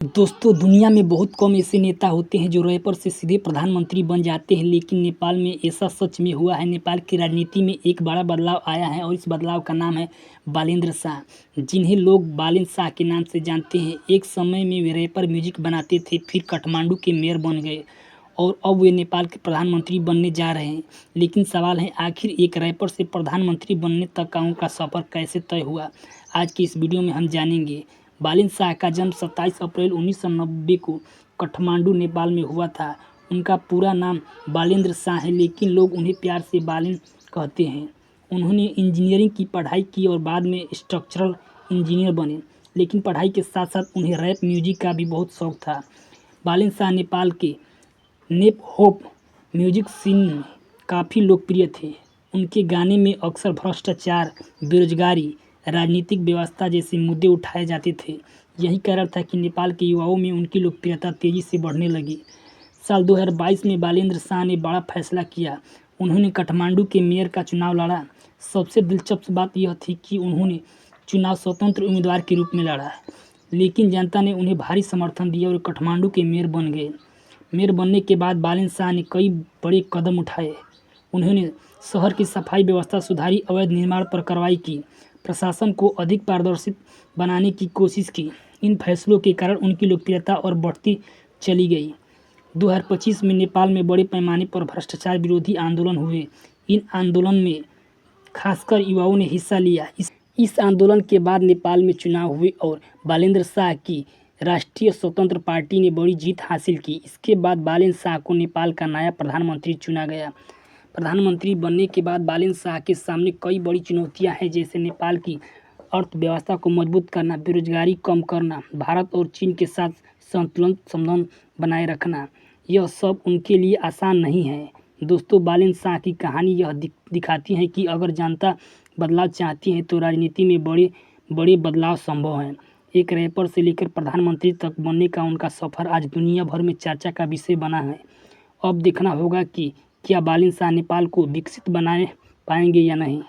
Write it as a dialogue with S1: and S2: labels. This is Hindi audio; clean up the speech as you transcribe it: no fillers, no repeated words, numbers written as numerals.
S1: दोस्तों, दुनिया में बहुत कम ऐसे नेता होते हैं जो रैपर से सीधे प्रधानमंत्री बन जाते हैं, लेकिन नेपाल में ऐसा सच में हुआ है। नेपाल की राजनीति में एक बड़ा बदलाव आया है और इस बदलाव का नाम है बालेंद्र शाह, जिन्हें लोग बालेन शाह के नाम से जानते हैं। एक समय में वे रैपर म्यूजिक बनाते थे, फिर काठमांडू के मेयर बन गए और अब वे नेपाल के प्रधानमंत्री बनने जा रहे हैं। लेकिन सवाल है, आखिर एक रैपर से प्रधानमंत्री बनने तक का उनका सफ़र कैसे तय हुआ? आज की इस वीडियो में हम जानेंगे। बालेन शाह का जन्म 27 अप्रैल 1990 को काठमांडू, नेपाल में हुआ था। उनका पूरा नाम बालेंद्र शाह है, लेकिन लोग उन्हें प्यार से बालेन कहते हैं। उन्होंने इंजीनियरिंग की पढ़ाई की और बाद में स्ट्रक्चरल इंजीनियर बने, लेकिन पढ़ाई के साथ साथ उन्हें रैप म्यूजिक का भी बहुत शौक था। बालेन शाह नेपाल के नेप होप म्यूजिक सीन में काफ़ी लोकप्रिय थे। उनके गाने में अक्सर भ्रष्टाचार, बेरोजगारी, राजनीतिक व्यवस्था जैसे मुद्दे उठाए जाते थे। यही कारण था कि नेपाल के युवाओं में उनकी लोकप्रियता तेज़ी से बढ़ने लगी। साल 2022 में बालेंद्र शाह ने बड़ा फैसला किया। उन्होंने काठमांडू के मेयर का चुनाव लड़ा। सबसे दिलचस्प बात यह थी कि उन्होंने चुनाव स्वतंत्र उम्मीदवार के रूप में लड़ा, लेकिन जनता ने उन्हें भारी समर्थन दिया और काठमांडू के मेयर बन गए। मेयर बनने के बाद बालेन शाह ने कई बड़े कदम उठाए। उन्होंने शहर की सफाई व्यवस्था सुधारी, अवैध निर्माण पर कार्रवाई की, प्रशासन को अधिक पारदर्शी बनाने की कोशिश की। इन फैसलों के कारण उनकी लोकप्रियता और बढ़ती चली गई। 2025 में नेपाल में बड़े पैमाने पर भ्रष्टाचार विरोधी आंदोलन हुए। इन आंदोलन में खासकर युवाओं ने हिस्सा लिया। इस आंदोलन के बाद नेपाल में चुनाव हुए और बालेंद्र शाह की राष्ट्रीय स्वतंत्र पार्टी ने बड़ी जीत हासिल की। इसके बाद बालेन शाह को नेपाल का नया प्रधानमंत्री चुना गया। प्रधानमंत्री बनने के बाद बालेन शाह के सामने कई बड़ी चुनौतियां हैं, जैसे नेपाल की अर्थव्यवस्था को मजबूत करना, बेरोजगारी कम करना, भारत और चीन के साथ संतुलित संबंध बनाए रखना। यह सब उनके लिए आसान नहीं है। दोस्तों, बालेन शाह की कहानी यह दिखाती है कि अगर जनता बदलाव चाहती है तो राजनीति में बड़े बड़े बदलाव संभव हैं। एक रैपर से लेकर प्रधानमंत्री तक बनने का उनका सफ़र आज दुनिया भर में चर्चा का विषय बना है। अब देखना होगा कि क्या बालेन शाह नेपाल को विकसित बना पाएंगे या नहीं।